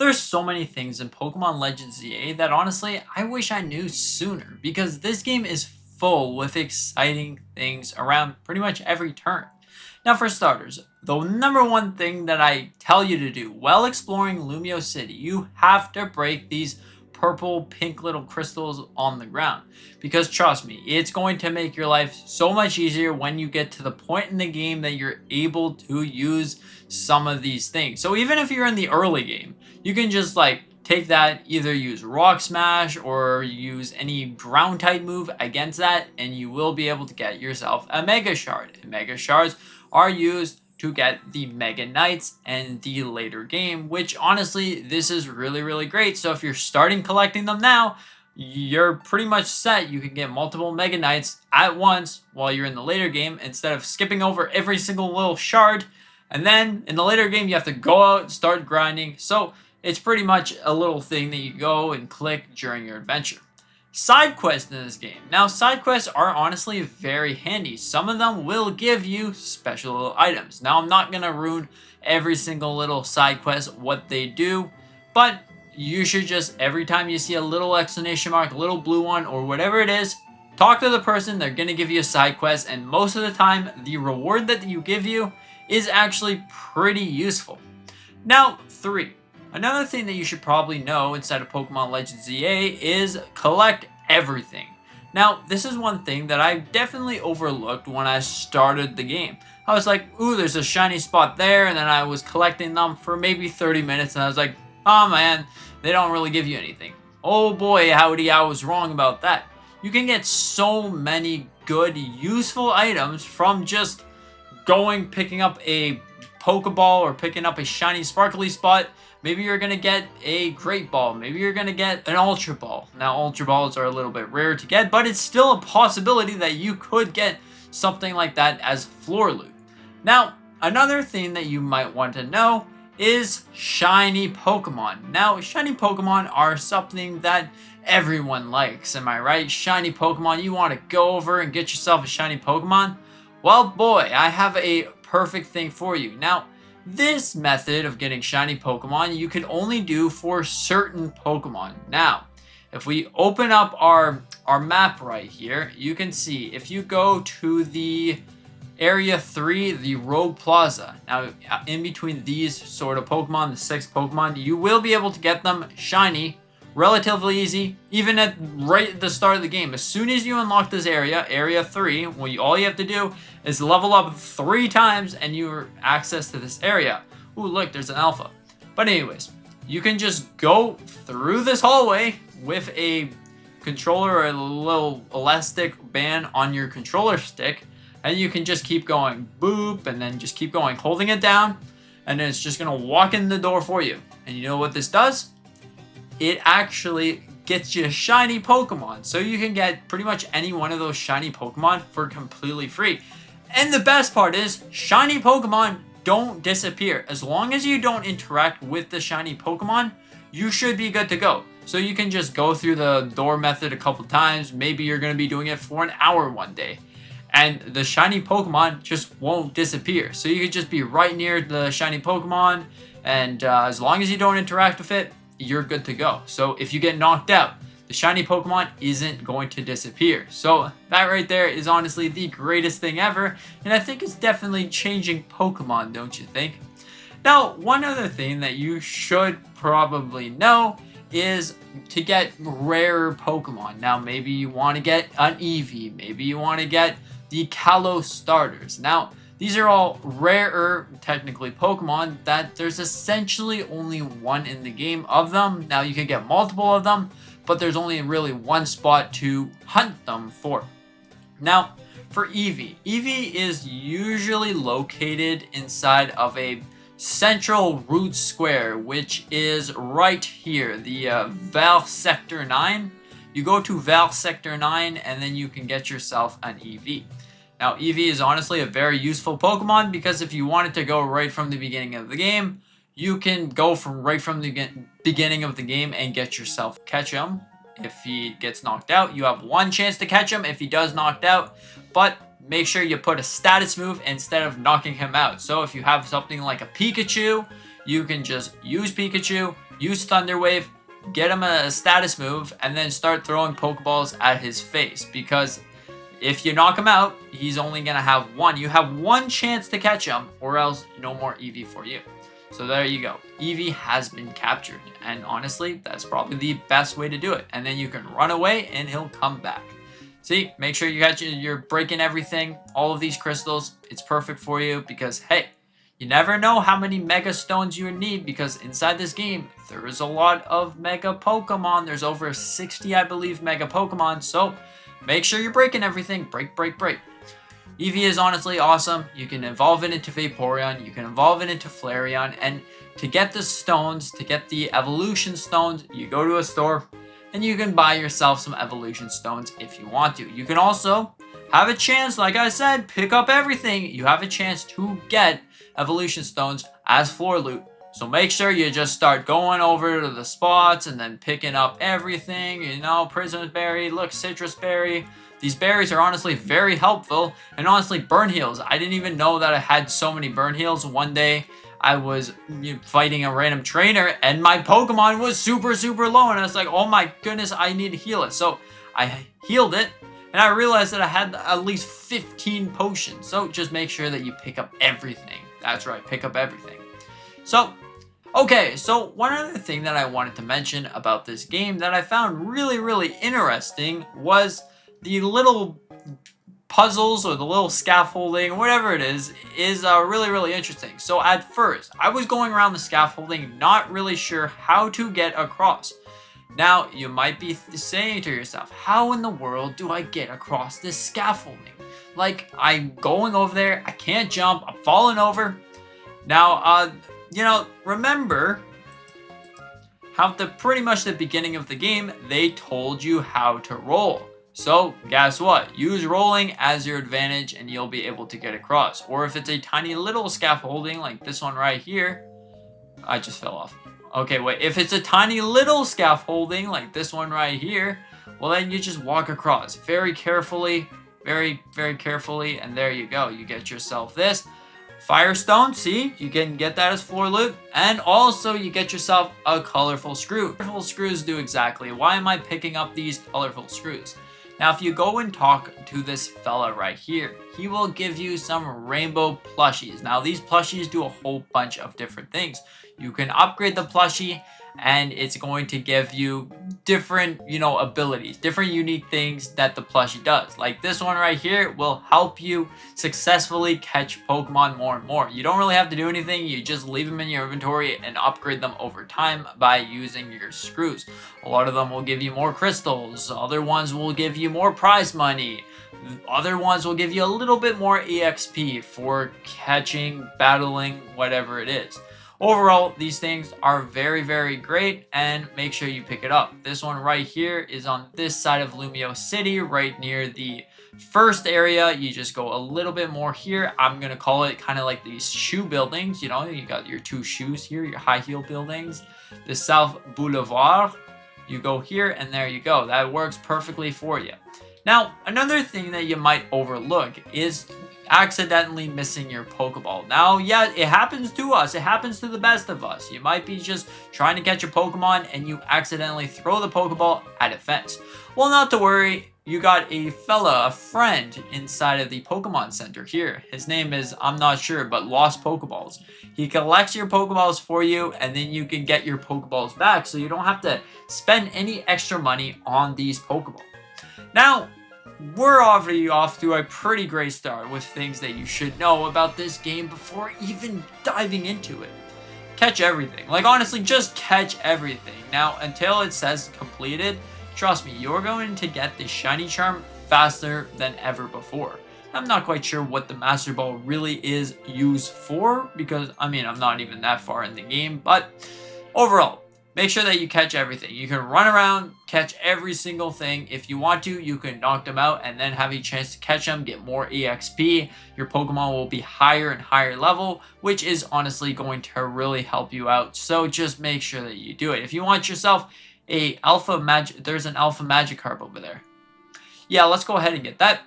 There's so many things in Pokemon Legends ZA that honestly I wish I knew sooner because this game is full with exciting things around pretty much every turn. Now for starters, the number one thing that I tell you to do while exploring Lumio City, you have to break these purple pink little crystals on the ground, because trust me, it's going to make your life so much easier when you get to the point in the game that you're able to use some of these things. So even if you're in the early game, you can just like take that, either use Rock Smash or use any ground type move against that, and you will be able to get yourself a Mega Shard. And Mega Shards are used to get the Mega Knights and the later game, which honestly, this is really great. So if you're starting collecting them now, you're pretty much set. You can get multiple Mega Knights at once while you're in the later game instead of skipping over every single little shard. And then in the later game, you have to go out and start grinding. So it's pretty much a little thing that you go and click during your adventure. Side quests in this game. Now, side quests are honestly very handy. Some of them will give you special little items. Now, I'm not going to ruin every single little side quest, what they do, but you should just, every time you see a little exclamation mark, a little blue one, or whatever it is, talk to the person. They're going to give you a side quest, and most of the time, the reward that you give you is actually pretty useful. Now, 3. Another thing that you should probably know inside of Pokemon Legends ZA is collect everything. Now, this is one thing that I definitely overlooked when I started the game. I was like, ooh, there's a shiny spot there, and then I was collecting them for maybe 30 minutes, and I was like, oh man, they don't really give you anything. Oh boy, howdy, I was wrong about that. You can get so many good, useful items from just picking up a Pokeball or picking up a shiny sparkly spot. Maybe you're going to get a Great Ball. Maybe you're going to get an Ultra Ball. Now, Ultra Balls are a little bit rare to get, but it's still a possibility that you could get something like that as floor loot. Now, another thing that you might want to know is shiny Pokemon. Now, shiny Pokemon are something that everyone likes, am I right? Shiny Pokemon, you want to go over and get yourself a shiny Pokemon? Well, boy, I have a perfect thing for you. Now, this method of getting shiny Pokemon, you can only do for certain Pokemon. Now, if we open up our map right here, you can see if you go to the Area 3, the Rogue Plaza. Now, in between these sort of Pokemon, the 6 Pokemon, you will be able to get them shiny, relatively easy, even at right at the start of the game. As soon as you unlock this area, Area 3, all you have to do is level up 3 times and you access to this area. Ooh, look, there's an alpha. But anyways, you can just go through this hallway with a controller or a little elastic band on your controller stick, and you can just keep going, boop, and then just keep going, holding it down, and then it's just gonna walk in the door for you. And you know what this does? It actually gets you a shiny Pokemon. So you can get pretty much any one of those shiny Pokemon for completely free. And the best part is, shiny Pokemon don't disappear. As long as you don't interact with the shiny Pokemon, you should be good to go. So you can just go through the door method a couple times. Maybe you're going to be doing it for an hour one day, and the shiny Pokemon just won't disappear. So you could just be right near the shiny Pokemon, and as long as you don't interact with it, you're good to go. So if you get knocked out, the shiny Pokemon isn't going to disappear. So that right there is honestly the greatest thing ever, and I think it's definitely changing Pokemon, don't you think? Now, one other thing that you should probably know is to get rarer Pokemon. Now, maybe you want to get an Eevee, maybe you want to get the Kalos starters. Now, these are all rarer, technically, Pokemon that there's essentially only one in the game of them. Now, you can get multiple of them, but there's only really one spot to hunt them for. Now, for Eevee, Eevee is usually located inside of a central root square, which is right here, the Val Sector 9. You go to Val Sector 9, and then you can get yourself an Eevee. Now, Eevee is honestly a very useful Pokemon, because if you wanted to go right from the beginning of the game, you can go right from the beginning of the game and get yourself catch him. If he gets knocked out, you have one chance to catch him if he does knocked out, but make sure you put a status move instead of knocking him out. So if you have something like a Pikachu, you can just use Pikachu, use Thunder Wave, get him a status move, and then start throwing Pokeballs at his face. Because if you knock him out, he's only going to have one. You have one chance to catch him, or else no more Eevee for you. So there you go. Eevee has been captured. And honestly, that's probably the best way to do it. And then you can run away and he'll come back. See, make sure you're breaking everything, all of these crystals. It's perfect for you because, hey, you never know how many Mega Stones you need, because inside this game, there is a lot of Mega Pokemon. There's over 60, I believe, Mega Pokemon. So make sure you're breaking everything. Break, break, break. Eevee is honestly awesome. You can evolve it into Vaporeon. You can evolve it into Flareon. And to get the stones, to get the evolution stones, you go to a store and you can buy yourself some evolution stones if you want to. You can also have a chance, like I said, pick up everything. You have a chance to get evolution stones as floor loot. So make sure you just start going over to the spots and then picking up everything. You know, Prisma's Berry, look, Citrus Berry. These berries are honestly very helpful. And honestly, burn heals. I didn't even know that I had so many burn heals. One day, I was fighting a random trainer and my Pokemon was super, super low. And I was like, oh my goodness, I need to heal it. So I healed it. And I realized that I had at least 15 potions. So just make sure that you pick up everything. That's right, pick up everything. So, okay, so one other thing that I wanted to mention about this game that I found really, really interesting was the little puzzles or the little scaffolding, whatever it is really, really interesting. So at first, I was going around the scaffolding, not really sure how to get across. Now, you might be saying to yourself, how in the world do I get across this scaffolding? Like, I'm going over there, I can't jump, I'm falling over. Now, you know, remember how pretty much the beginning of the game, they told you how to roll. So, guess what? Use rolling as your advantage and you'll be able to get across. Or if it's a tiny little scaffolding like this one right here, I just fell off. Okay, wait, if it's a tiny little scaffolding like this one right here, well then you just walk across very carefully, very, very carefully, and there you go. You get yourself this Firestone, see? You can get that as floor loot, and also you get yourself a colorful screw. Colorful screws do exactly. Why am I picking up these colorful screws? Now, if you go and talk to this fella right here, he will give you some rainbow plushies. Now, these plushies do a whole bunch of different things. You can upgrade the plushie, and it's going to give you different, you know, abilities, different unique things that the plushie does. Like this one right here will help you successfully catch Pokemon more and more. You don't really have to do anything. You just leave them in your inventory and upgrade them over time by using your screws. A lot of them will give you more crystals. Other ones will give you more prize money. Other ones will give you a little bit more EXP for catching, battling, whatever it is. Overall, these things are very, very great, and make sure you pick it up. This one right here is on this side of Lumio City, right near the first area. You just go a little bit more here. I'm going to call it kind of like these shoe buildings. You know, you got your two shoes here, your high heel buildings. The South Boulevard, you go here, and there you go. That works perfectly for you. Now, another thing that you might overlook is accidentally missing your Pokeball. Now, yeah, it happens to us. It happens to the best of us. You might be just trying to catch a Pokemon and you accidentally throw the Pokeball at a fence. Well, not to worry. You got a friend inside of the Pokemon Center here. His name is, I'm not sure, but Lost Pokeballs. He collects your Pokeballs for you, and then you can get your Pokeballs back, so you don't have to spend any extra money on these Pokeballs. Now, we're already off to a pretty great start with things that you should know about this game before even diving into it. Catch everything. Like, honestly, just catch everything. Now, until it says completed, trust me, you're going to get the Shiny Charm faster than ever before. I'm not quite sure what the Master Ball really is used for, because, I mean, I'm not even that far in the game, but overall, make sure that you catch everything. You can run around, catch every single thing. If you want to, you can knock them out and then have a chance to catch them, get more EXP. Your Pokemon will be higher and higher level, which is honestly going to really help you out. So just make sure that you do it. If you want yourself a there's an Alpha Magikarp over there. Yeah, let's go ahead and get that.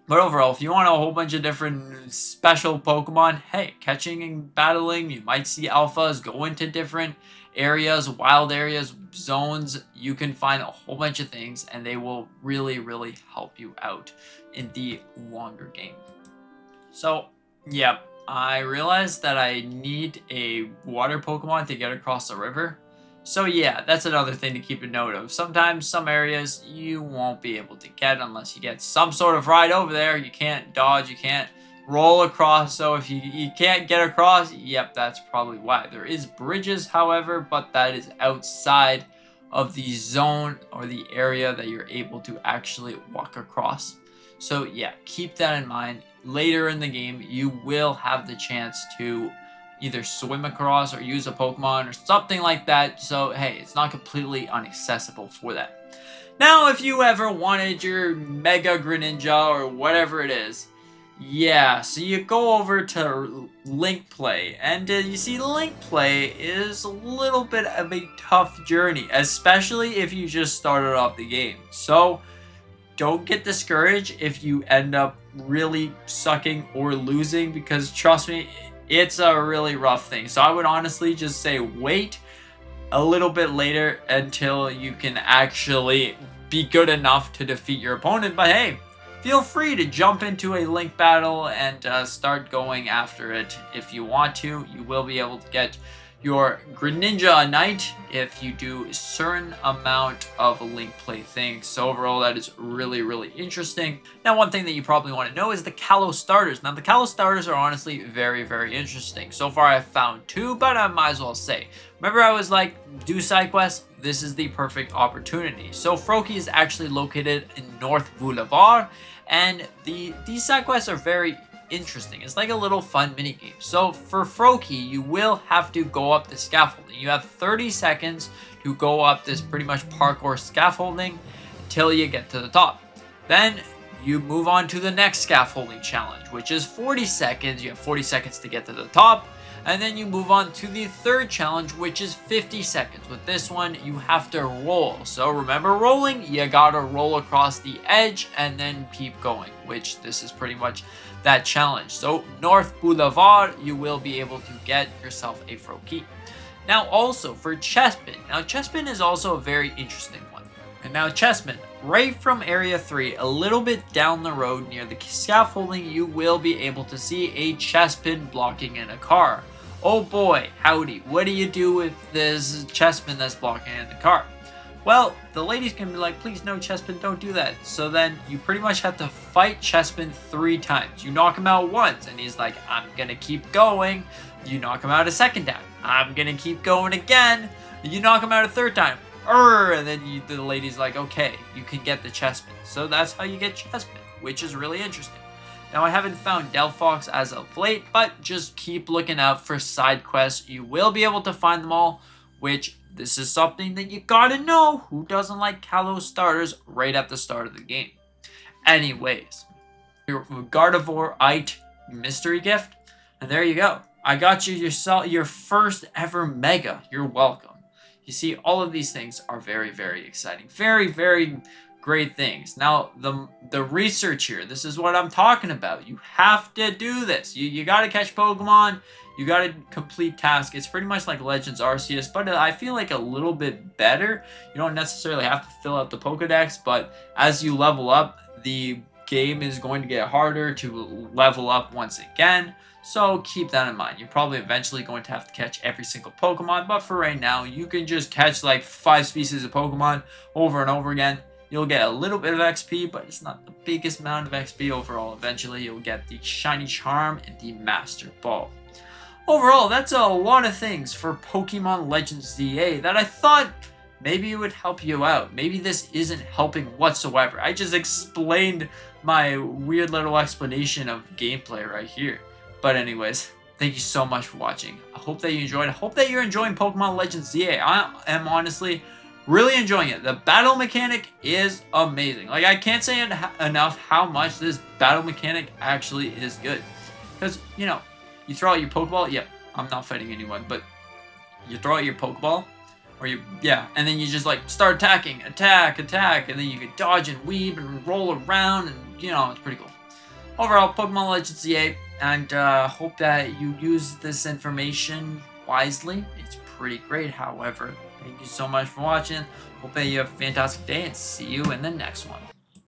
But overall, if you want a whole bunch of different special Pokemon, hey, catching and battling, you might see alphas go into different areas, wild areas, zones. You can find a whole bunch of things, and they will really, really help you out in the longer game. So, yeah, I realized that I need a water Pokemon to get across the river. So yeah, that's another thing to keep a note of. Sometimes some areas you won't be able to get unless you get some sort of ride over there. You can't dodge, you can't roll across. So if you can't get across, yep, that's probably why. There is bridges, however, but that is outside of the zone or the area that you're able to actually walk across. So yeah, keep that in mind. Later in the game, you will have the chance to either swim across or use a Pokemon or something like that. So hey, it's not completely inaccessible for that. Now, if you ever wanted your Mega Greninja or whatever it is, yeah, so you go over to Link Play, and you see Link Play is a little bit of a tough journey, especially if you just started off the game. So don't get discouraged if you end up really sucking or losing, because trust me, it's a really rough thing. So I would honestly just say wait a little bit later until you can actually be good enough to defeat your opponent. But hey, feel free to jump into a Link battle and start going after it if you want to. You will be able to get your Greninja a night if you do a certain amount of Link Play things. So overall, that is really, really interesting. Now, one thing that you probably want to know is the Kalos starters. Now, the Kalos starters are honestly very, very interesting. So far, I've found 2, but I might as well say. Remember, I was like, do side quests? This is the perfect opportunity. So Froakie is actually located in North Boulevard, and these side quests are very interesting. It's like a little fun mini game. So for Froakie, you will have to go up the scaffolding. You have 30 seconds to go up this pretty much parkour scaffolding until you get to the top. Then you move on to the next scaffolding challenge, which is 40 seconds. You have 40 seconds to get to the top. And then you move on to the third challenge, which is 50 seconds. With this one, you have to roll. So remember rolling, you gotta roll across the edge and then keep going, which this is pretty much that challenge. So North Boulevard, you will be able to get yourself a Froakie. Now also for Chespin. Now Chespin is also a very interesting one. And now Chespin, right from Area 3, a little bit down the road near the scaffolding, you will be able to see a Chespin blocking in a car. Oh boy, howdy, what do you do with this Chespin that's blocking in the car? Well, the ladies can be like, please no Chespin, don't do that. So then you pretty much have to fight Chespin 3 times. You knock him out once and he's like, I'm gonna keep going. You knock him out a second time. I'm gonna keep going again. You knock him out a third time. And then the lady's like, okay, you can get the Chespin. So that's how you get Chespin, which is really interesting. Now, I haven't found Delphox as of late, but just keep looking out for side quests. You will be able to find them all, which this is something that you gotta know. Who doesn't like Kalos starters right at the start of the game? Anyways, your Gardevoirite mystery gift, and there you go. I got you your first ever Mega. You're welcome. You see, all of these things are very, very exciting. Very, very great things. Now, the research here, this is what I'm talking about. You have to do this. You got to catch Pokemon. You got to complete tasks. It's pretty much like Legends Arceus, but I feel like a little bit better. You don't necessarily have to fill out the Pokedex, but as you level up, the game is going to get harder to level up once again. So keep that in mind. You're probably eventually going to have to catch every single Pokemon, but for right now, you can just catch like 5 species of Pokemon over and over again. You'll get a little bit of XP, but it's not the biggest amount of XP overall. Eventually, you'll get the Shiny Charm and the Master Ball. Overall, that's a lot of things for Pokemon Legends ZA that I thought maybe it would help you out. Maybe this isn't helping whatsoever. I just explained my weird little explanation of gameplay right here. But anyways, thank you so much for watching. I hope that you enjoyed. I hope that you're enjoying Pokemon Legends ZA. I am honestly really enjoying it. The battle mechanic is amazing. Like, I can't say enough how much this battle mechanic actually is good. Because, you know, you throw out your Pokeball. Yep, I'm not fighting anyone, but you throw out your Pokeball, or and then you just like start attacking, attack, and then you can dodge and weave and roll around, and you know, it's pretty cool. Overall, Pokemon Legends ZA, and hope that you use this information wisely. It's pretty great, however. Thank you so much for watching. Hope that you have a fantastic day and see you in the next one.